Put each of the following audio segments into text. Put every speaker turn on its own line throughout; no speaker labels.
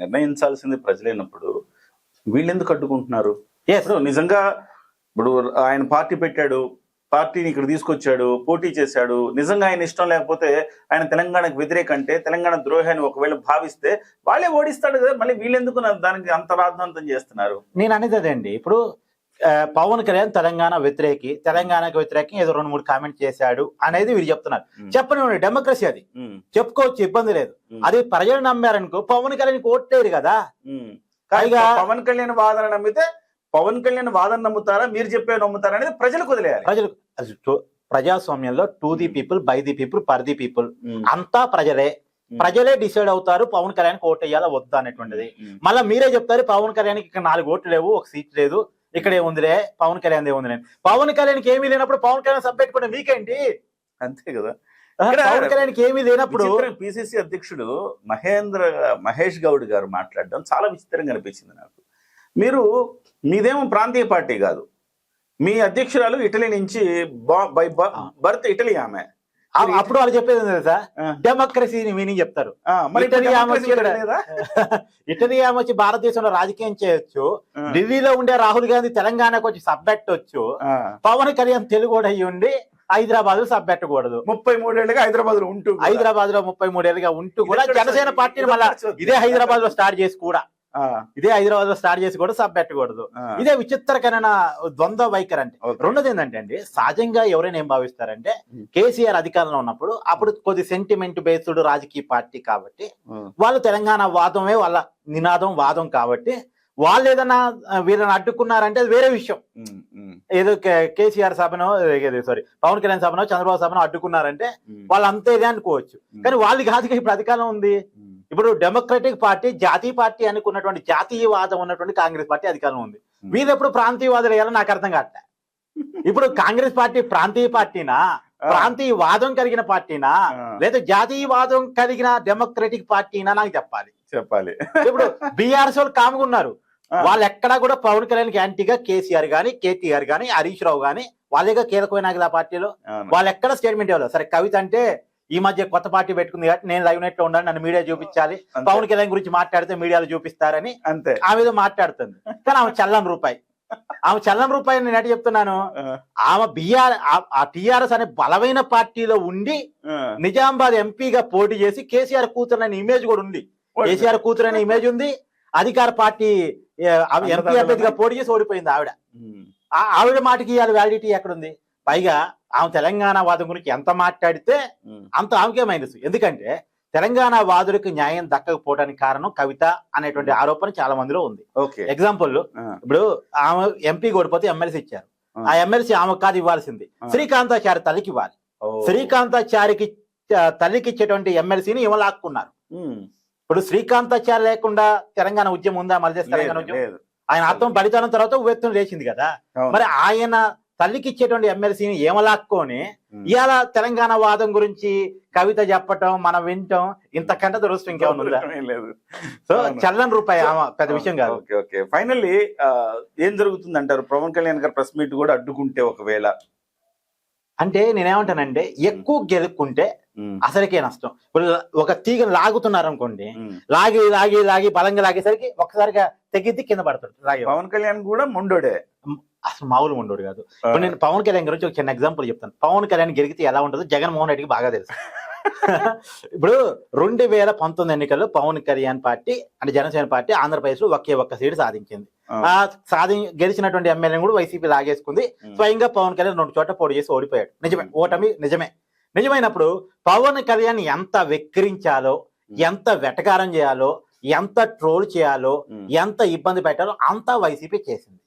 నిర్ణయించాల్సింది ప్రజలైనప్పుడు వీళ్ళు ఎందుకు అడ్డుకుంటున్నారు? ఇప్పుడు నిజంగా ఇప్పుడు ఆయన పార్టీ పెట్టాడు, పార్టీని ఇక్కడ తీసుకొచ్చాడు, పోటీ చేశాడు, నిజంగా ఆయన ఇష్టం లేకపోతే ఆయన తెలంగాణకు వ్యతిరేక అంటే తెలంగాణ ద్రోహాన్ని ఒకవేళ భావిస్తే వాళ్ళే ఓడిస్తాడు కదా, మళ్ళీ వీళ్ళెందుకు దానికి అంత రాద్ధాంతం చేస్తున్నారు?
నేను అనేది అదండి. ఇప్పుడు పవన్ కళ్యాణ్ తెలంగాణకు వ్యతిరేకం ఏదో 2-3 కామెంట్ చేశాడు అనేది వీరు చెప్తున్నారు. చెప్పనివ్వండి, డెమోక్రసీ అది, చెప్పుకోవచ్చు, ఇబ్బంది లేదు. అది ప్రజలు నమ్మారనుకో పవన్ కళ్యాణ్ ఓట్లేరు కదా.
పవన్ కళ్యాణ్ వాదన నమ్మితే పవన్ కళ్యాణ్ వాదన నమ్ముతారా, మీరు చెప్పే నమ్ముతారా అనేది ప్రజలకు వదిలేయాలి.
ప్రజాస్వామ్యంలో to the people, by the people, for the people, అంతా ప్రజలే డిసైడ్ అవుతారు పవన్ కళ్యాణ్ ఓటు వేయాలా వద్దా అనేటువంటిది. మళ్ళీ మీరే చెప్తారు పవన్ కళ్యాణ్ ఇక్కడ 4 ఓట్లు లేవు, 1 సీట్ లేదు, ఇక్కడ ఏముందిలే పవన్ కళ్యాణ్ ఏముంది. పవన్ కళ్యాణ్కి ఏమీ లేనప్పుడు పవన్ కళ్యాణ్ సబ్ పెట్టుకుంటే మీకేంటి?
అంతే కదా.
పవన్ కళ్యాణ్కి ఏమీ లేనప్పుడు
పిసిసి అధ్యక్షుడు మహేష్ గౌడ్ గారు మాట్లాడడం చాలా విచిత్రంగా అనిపించింది నాకు. మీదేమో ప్రాంతీయ పార్టీ కాదు, మీ అధ్యక్షురాలు ఇటలీ నుంచి బర్త్ ఇటలీ ఆమె.
అప్పుడు వాళ్ళు చెప్పేది తెలుసా, డెమోక్రసీని మీనింగ్ చెప్తారు. ఇటలీ ఆమె వచ్చి భారతదేశంలో రాజకీయం చేయొచ్చు, ఢిల్లీలో ఉండే రాహుల్ గాంధీ తెలంగాణకు వచ్చి సబ్బెట్టొచ్చు, పవన్ కళ్యాణ్ తెలుగు కూడా అయ్యి ఉండి హైదరాబాద్ లో సబ్బెట్టకూడదు.
33 ఏళ్ళుగా హైదరాబాద్ లో ఉంటూ
33 ఏళ్ళుగా ఉంటూ కూడా జనసేన పార్టీని మళ్ళీ ఇదే హైదరాబాద్ లో స్టార్ట్ చేసి కూడా సబ్ పెట్టకూడదు. ఇదే విచిత్రకరమైన ద్వంద్వ వైఖరి. అంటే రెండోది ఏంటంటే అండి, సహజంగా ఎవరైనా ఏం భావిస్తారంటే కేసీఆర్ అధికారంలో ఉన్నప్పుడు అప్పుడు కొద్ది సెంటిమెంట్ బేస్డ్ రాజకీయ పార్టీ కాబట్టి వాళ్ళు తెలంగాణ వాదమే వాళ్ళ నినాదం, వాదం కాబట్టి వాళ్ళు ఏదైనా వీళ్ళని అడ్డుకున్నారంటే అది వేరే విషయం. ఏదో కేసీఆర్ సభనో పవన్ కళ్యాణ్ సభనో చంద్రబాబు సభనో అడ్డుకున్నారంటే వాళ్ళు అంతేదే అనుకోవచ్చు. కానీ వాళ్ళు కాదుగా ఇప్పుడు అధికారం ఉంది. ఇప్పుడు డెమోక్రటిక్ పార్టీ, జాతీయ పార్టీ అనుకున్నటువంటి జాతీయవాదం ఉన్నటువంటి కాంగ్రెస్ పార్టీ అధికారం ఉంది. వీళ్ళు ఎప్పుడు ప్రాంతీయవాదులు వేయాలో నాకు అర్థం కావట్లే. ఇప్పుడు కాంగ్రెస్ పార్టీ ప్రాంతీయ పార్టీనా, ప్రాంతీయవాదం కలిగిన పార్టీనా, లేదా జాతీయవాదం కలిగిన డెమోక్రటిక్ పార్టీనా నాకు చెప్పాలి. ఇప్పుడు బీఆర్ఎస్ వాళ్ళు కాముగా ఉన్నారు. వాళ్ళు ఎక్కడా కూడా పవన్ కళ్యాణ్ యాంటీగా కేసీఆర్ గాని, కేటీఆర్ గాని, హరీష్ రావు గాని వాళ్ళేగా కీలకమైన నాయకులు ఆ పార్టీలో. వాళ్ళు ఎక్కడ స్టేట్మెంట్ ఇవ్వలేదు. సరే కవిత అంటే ఈ మధ్య కొత్త పార్టీ పెట్టుకుంది కాబట్టి నేను లైవ్ నెట్ లో ఉండాలి, నన్ను మీడియా చూపించాలి, పవన్ కళ్యాణ్ గురించి మాట్లాడితే మీడియాలో చూపిస్తారని అంతే ఆమె మాట్లాడుతుంది. కానీ ఆమె చల్లని రూపాయి నేను ఎటు చెప్తున్నాను, ఆమె టిఆర్ఎస్ అనే బలమైన పార్టీలో ఉండి నిజామాబాద్ ఎంపీగా పోటీ చేసి కేసీఆర్ కూతురు అనే ఇమేజ్ కూడా ఉంది. కేసీఆర్ కూతురు అనే ఇమేజ్ ఉంది. అధికార పార్టీ ఎంపీ అభ్యర్థిగా పోటీ చేసి ఓడిపోయింది ఆవిడ మాటకి ఇవాళ వ్యాలిడిటీ ఎక్కడుంది? పైగా ఆమె తెలంగాణ వాదం గురించి ఎంత మాట్లాడితే అంత ఆమెకే మైనస్. ఎందుకంటే తెలంగాణ వాదులకు న్యాయం దక్కకపోవడానికి కారణం కవిత అనేటువంటి ఆరోపణ చాలా మందిలో ఉంది. ఎగ్జాంపుల్, ఇప్పుడు ఆమె ఎంపీ ఓడిపోతే ఎమ్మెల్సీ ఇచ్చారు. ఆ ఎమ్మెల్సీ ఆమె కాదు ఇవ్వాల్సింది, శ్రీకాంతాచారి తల్లికి ఇవ్వాలి. శ్రీకాంతాచారికి తల్లికి ఇచ్చేటువంటి ఎమ్మెల్సీని ఇవ్వలాక్కున్నారు. ఇప్పుడు శ్రీకాంతాచారి లేకుండా తెలంగాణ ఉద్యమం ఉందా? మధ్య తెలంగాణ ఉద్యమం ఆయన అర్థం బలిదానం తర్వాత ఉవ్వెత్తున లేచింది కదా. మరి ఆయన తల్లికి ఇచ్చేటువంటి ఎమ్మెల్సీని ఏమలాక్కొని ఇవాళ తెలంగాణ వాదం గురించి కవిత చెప్పటం మనం వింటాం, ఇంతకంటే దురదృష్టం ఇంకేమన్నా లేదు. సో చల్లని రూపాయి పెద్ద విషయం కాదు.
ఫైనల్లీ ఏం జరుగుతుంది అంటారు? పవన్ కళ్యాణ్ గారు ప్రెస్ మీట్ కూడా అడ్డుకుంటే ఒకవేళ
అంటే నేనేమంటానంటే, ఎక్కువ గెలుక్కుంటే అసలుకే నష్టం. ఇప్పుడు ఒక తీగను లాగుతున్నారు అనుకోండి, లాగి లాగి లాగి బలంగా లాగేసరికి ఒక్కసారిగా తెగిద్ది కింద పడతాడు.
పవన్ కళ్యాణ్ కూడా మొండోడే,
అసలు మామూలు ఉండడు కాదు. ఇప్పుడు నేను పవన్ కళ్యాణ్ గురించి ఒక చిన్న ఎగ్జాంపుల్ చెప్తాను. పవన్ కళ్యాణ్ గెలిగితే ఎలా ఉంటుందో జగన్మోహన్ రెడ్డికి బాగా తెలుసు. ఇప్పుడు 2019 ఎన్నికల్లో పవన్ కళ్యాణ్ పార్టీ అంటే జనసేన పార్టీ ఆంధ్రప్రదేశ్ లో ఒక్క సీటు సాధించింది. గెలిచినటువంటి ఎమ్మెల్యేని కూడా వైసీపీ లాగేసుకుంది. స్వయంగా పవన్ కళ్యాణ్ 2 చోట్ల పోటీ చేసి ఓడిపోయాడు. ఓటమి నిజమైనప్పుడు పవన్ కళ్యాణ్ ఎంత వెక్కిరించాలో, ఎంత వెటకారం చేయాలో, ఎంత ట్రోల్ చేయాలో, ఎంత ఇబ్బంది పెట్టాలో అంతా వైసీపీ చేసింది.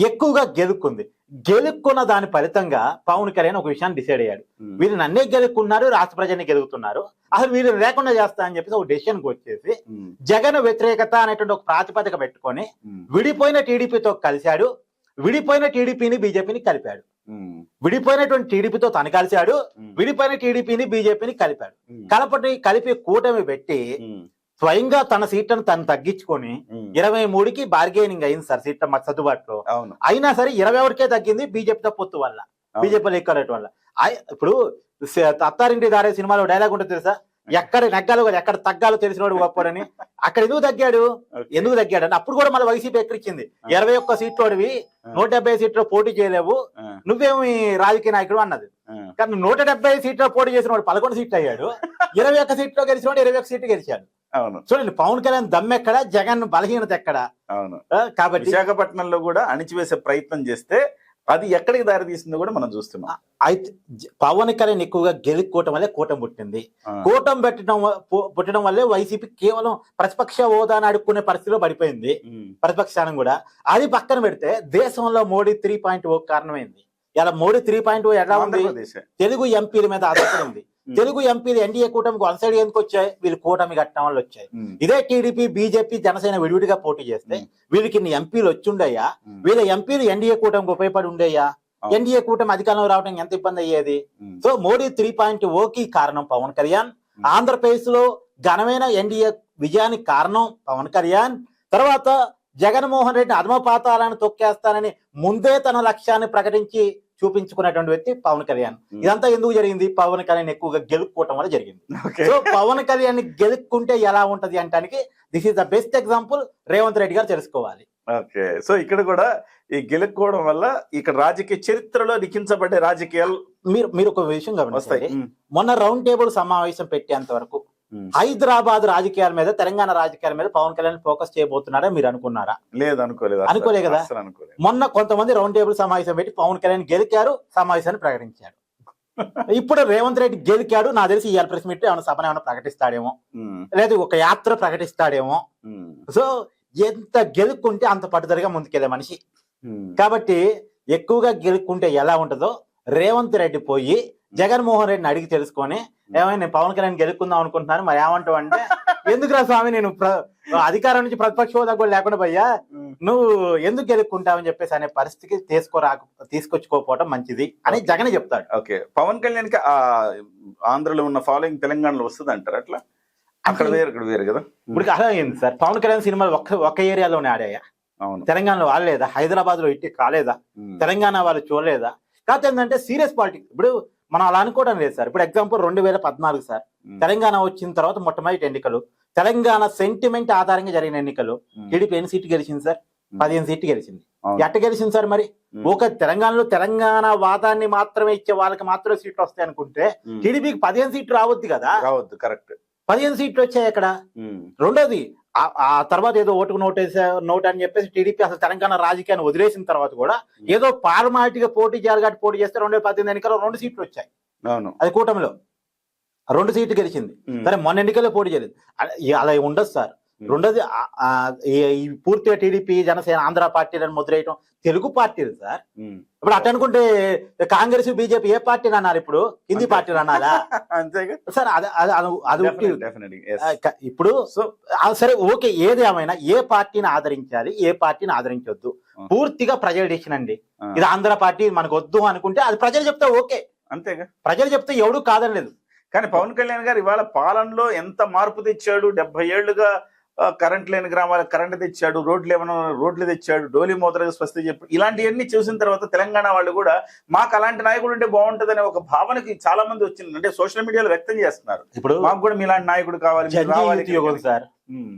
ఎక్కువగా గెలుక్కున్న దాని ఫలితంగా పవన్ కళ్యాణ్ ఒక విషయాన్ని డిసైడ్ అయ్యాడు. వీళ్ళు నన్నే గెలుక్కున్నారు, రాష్ట్ర ప్రజల్ని గెలుగుతున్నారు, అసలు వీళ్ళు లేకుండా చేస్తా అని చెప్పేసి ఒక డెసిషన్కి వచ్చేసి జగన్ వ్యతిరేకత అనేటువంటి ఒక ప్రాతిపదిక పెట్టుకొని విడిపోయిన టీడీపీతో కలిశాడు. విడిపోయిన టీడీపీని బీజేపీని కలిపాడు. విడిపోయినటువంటి టీడీపీతో తను కలిశాడు, విడిపోయిన టీడీపీని బీజేపీని కలిపాడు. కలిపి కూటమి పెట్టి స్వయంగా తన సీట్లను తను తగ్గించుకొని 23కి బార్గెనింగ్ అయింది సార్ సీట్ల మాకు సర్దుబాటులో. అయినా సరే 21కే తగ్గింది బీజేపీతో పొత్తు వల్ల, బీజేపీలో ఎక్కడటం వల్ల. ఇప్పుడు అత్తారింటి దారే సినిమాలో డైలాగ్ ఉంటుంది తెలుసా, ఎక్కడ నెగ్గాలో కదా ఎక్కడ తగ్గాలో తెలిసినోడు గొప్పడని. అక్కడ ఎందుకు తగ్గాడు అని అప్పుడు కూడా మళ్ళీ వైసీపీ ఎక్కడిచ్చింది. 21 సీట్లోడివి 170 సీట్లో పోటీ చేయలేవు, నువ్వేమి రాజకీయ నాయకుడు అన్నది. కానీ 170 సీట్లో పోటీ చేసిన వాడు 11 సీట్లు అయ్యాడు, 21 సీట్లో గెలిచిన వాడు 21 సీట్లు గెలిచాడు.
అవును,
చూడండి పవన్ కళ్యాణ్ దమ్మెక్కడ, జగన్ బలహీనత ఎక్కడ.
అవును,
కాబట్టి
విశాఖపట్నంలో కూడా అణిచివేసే ప్రయత్నం చేస్తే అది ఎక్కడికి దారి తీసిందో కూడా మనం చూస్తున్నాం.
అయితే పవన్ కళ్యాణ్ ఎక్కువగా గెలుక్కోవటం వల్లే కూటమి పుట్టింది. కూటమి పుట్టడం వల్లే వైసీపీ కేవలం ప్రతిపక్ష హోదాని అడుక్కునే పరిస్థితిలో పడిపోయింది. ప్రతిపక్ష స్థానం కూడా అది పక్కన పెడితే దేశంలో మోడీ 3.0 కారణమైంది. ఇలా మోడీ 3.0 ఎలా ఉంది? తెలుగు ఎంపీల మీద ఆధారపడి ఉంది. తెలుగు ఎంపీలు ఎన్డీఏ కూటమికి వన్ సైడ్ ఎందుకు వచ్చాయి? వీళ్ళు కూటమి కట్టడం వల్ల వచ్చాయి. ఇదే టీడీపీ, బీజేపీ, జనసేన విడివిడిగా పోటీ చేస్తే వీళ్ళకి ఇన్ని ఎంపీలు వచ్చుండయ్యా, వీళ్ళ ఎంపీలు ఎన్డీఏ కూటమికి ఉపయోగపడి ఉండేయా? ఎన్డీఏ కూటమి అధికారంలో రావడం ఎంత ఇబ్బంది అయ్యేది? సో మోడీ 3.0కి కారణం పవన్ కళ్యాణ్. ఆంధ్రప్రదేశ్ లో ఘనమైన ఎన్డీఏ విజయానికి కారణం పవన్ కళ్యాణ్. తర్వాత జగన్మోహన్ రెడ్డిని అధమపాతాలను తొక్కేస్తానని ముందే తన లక్ష్యాన్ని ప్రకటించి చూపించుకున్నటువంటి వ్యక్తి పవన్ కళ్యాణ్. ఇదంతా ఎందుకు జరిగింది? పవన్ కళ్యాణ్ ఎక్కువగా గెలుక్కోవటం వల్ల జరిగింది. సో పవన్ కళ్యాణ్ గెలుక్కుంటే ఎలా ఉంటది అంటానికి this is the best example Revanth Reddy గారు తెలుసుకోవాలి.
ఓకే, సో ఇక్కడ కూడా ఈ గెలుక్కోవడం వల్ల ఇక్కడ రాజకీయ చరిత్రలో లిఖించబడ్డే రాజకీయాలు
మీరు ఒక విషయం గమనిస్తాయి. మొన్న రౌండ్ టేబుల్ సమావేశం పెట్టేంత వరకు హైదరాబాద్ రాజకీయాల మీద, తెలంగాణ రాజకీయాల మీద పవన్ కళ్యాణ్ ఫోకస్ చేయబోతున్నారా మీరు అనుకున్నారా?
లేదు, అనుకోలే కదా.
మొన్న కొంతమంది రౌండ్ టేబుల్ సమావేశం పెట్టి పవన్ కళ్యాణ్ గెలికారు, సమావేశాన్ని ప్రకటించాడు. ఇప్పుడు రేవంత్ రెడ్డి గెలికాడు, నాకు తెలిసి ఇవాళ ప్రెస్ మీట్ ఏమైనా సభను ఏమైనా ప్రకటిస్తాడేమో, లేదు ఒక యాత్ర ప్రకటిస్తాడేమో. సో ఎంత గెలుక్కుంటే అంత పట్టుదలగా ముందుకెళ్ళే మనిషి. కాబట్టి ఎక్కువగా గెలుక్కుంటే ఎలా ఉంటుందో రేవంత్ రెడ్డి పోయి జగన్మోహన్ రెడ్డిని అడిగి తెలుసుకొని, ఏమైనా నేను పవన్ కళ్యాణ్ గెలుక్కుందాం అనుకుంటున్నాను, మరి ఏమంటావు అంటే, ఎందుకురా స్వామి నేను అధికారం నుంచి ప్రతిపక్ష హోదా కూడా లేకుండా పోయ్యా, నువ్వు ఎందుకు గెలుక్కుంటావని చెప్పేసి అనే పరిస్థితికి తీసుకొచ్చుకోకపోవటం మంచిది అని జగన్ చెప్తాడు.
ఓకే, పవన్ కళ్యాణ్ కి ఆంధ్రలో ఉన్న ఫాలోయింగ్ తెలంగాణలో వస్తుంది అంటారు. అట్లా అక్కడ వేరు కదా.
ఇప్పుడు అలా అయింది సార్. పవన్ కళ్యాణ్ సినిమాలు ఒక్క ఏరియాలోనే ఆడాయా?
అవును,
తెలంగాణలో ఆడలేదా? హైదరాబాద్ లో ఇట్టి కాలేదా? తెలంగాణ వాళ్ళు చూడలేదా? కాకపోతే ఏంటంటే సీరియస్ పాలిటిక్స్. ఇప్పుడు మనం అలా అనుకోవడం లేదు సార్. ఇప్పుడు ఎగ్జాంపుల్ 2014 సార్, తెలంగాణ వచ్చిన తర్వాత మొట్టమొదటి ఎన్నికలు, తెలంగాణ సెంటిమెంట్ ఆధారంగా జరిగిన ఎన్నికలు. టీడీపీ ఎన్ని సీట్లు గెలిచింది సార్? 15 సీట్లు గెలిచింది. ఎట్ట గెలిచింది సార్? మరి ఒక తెలంగాణలో తెలంగాణ వాదాన్ని మాత్రమే ఇచ్చే వాళ్ళకి మాత్రమే సీట్లు వస్తాయి అనుకుంటే టీడీపీకి 15 సీట్లు రావద్దు కదా?
రావద్దు, కరెక్ట్.
15 సీట్లు వచ్చాయి అక్కడ. రెండోది, ఆ తర్వాత ఏదో ఓటుకు నోట్ అని చెప్పేసి టీడీపీ అసలు తెలంగాణ రాజకీయాన్ని వదిలేసిన తర్వాత కూడా ఏదో పార్లమెంట్ గా పోటీ చేయాలి కాబట్టి పోటీ చేస్తే 2018 ఎన్నికల్లో 2 సీట్లు వచ్చాయి. అది కూటమిలో 2 సీట్లు గెలిచింది. సరే మొన్న ఎన్నికల్లో పోటీ చేయలేదు. అలా ఉండదు సార్. రెండోది, ఈ పూర్తిగా టీడీపీ, జనసేన, ఆంధ్ర పార్టీలను ముద్రేయటం తెలుగు పార్టీలు సార్. ఇప్పుడు అట్ట అనుకుంటే కాంగ్రెస్, బీజేపీ ఏ పార్టీని అన్నారు? ఇప్పుడు హిందీ పార్టీలు అన్నారా? సార్ అది ఇప్పుడు సరే ఓకే, ఏది ఏమైనా ఏ పార్టీని ఆదరించాలి, ఏ పార్టీని ఆదరించొద్దు పూర్తిగా ప్రజల డిసిషన్ అండి. ఇది ఆంధ్ర పార్టీ మనకు వద్దు అనుకుంటే అది ప్రజలు చెప్తే ఓకే,
అంతేగా.
ప్రజలు చెప్తే ఎవడు కాదనలేదు.
కానీ పవన్ కళ్యాణ్ గారు ఇవాళ పాలనలో ఎంత మార్పు తెచ్చాడు. 70 ఏళ్లుగా కరెంట్ లేని గ్రామాలకు కరెంట్ తెచ్చాడు, రోడ్లు తెచ్చాడు, డోలీ మోతలకు స్వస్తి చెప్పాడు. ఇలాంటివన్నీ చూసిన తర్వాత తెలంగాణ వాళ్ళు కూడా మాకు అలాంటి నాయకుడు ఉంటే బాగుంటది ఒక భావనకి చాలా మంది వచ్చింది. అంటే సోషల్ మీడియాలో వ్యక్తం చేస్తున్నారు, ఇప్పుడు మాకు కూడా మీలాంటి నాయకుడు కావాలి.
సార్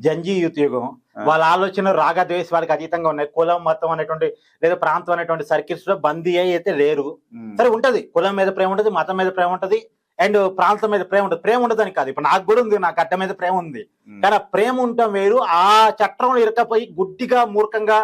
జంజీ యూత్ యుగం, వాళ్ళ ఆలోచన రాగద్వేష వాళ్ళకి అతీతంగా ఉన్నాయి. కులం, మతం అనేటువంటి లేదా ప్రాంతం అనేటువంటి సర్కిల్స్ లో బందీ అయితే లేరు. సరే ఉంటది, కులం మీద ప్రేమ ఉంటది, మతం మీద ప్రేమ ఉంటది, అండ్ ప్రాంతం మీద ప్రేమ ఉంటుంది. ప్రేమ ఉండదని కాదు, ఇప్పుడు నాకు కూడా ఉంది, నాకు అడ్డ మీద ప్రేమ ఉంది. కానీ ఆ ప్రేమ ఉండటం వేరు. ఆ చట్టంలో ఇరకపోయి గుడ్డిగా మూర్ఖంగా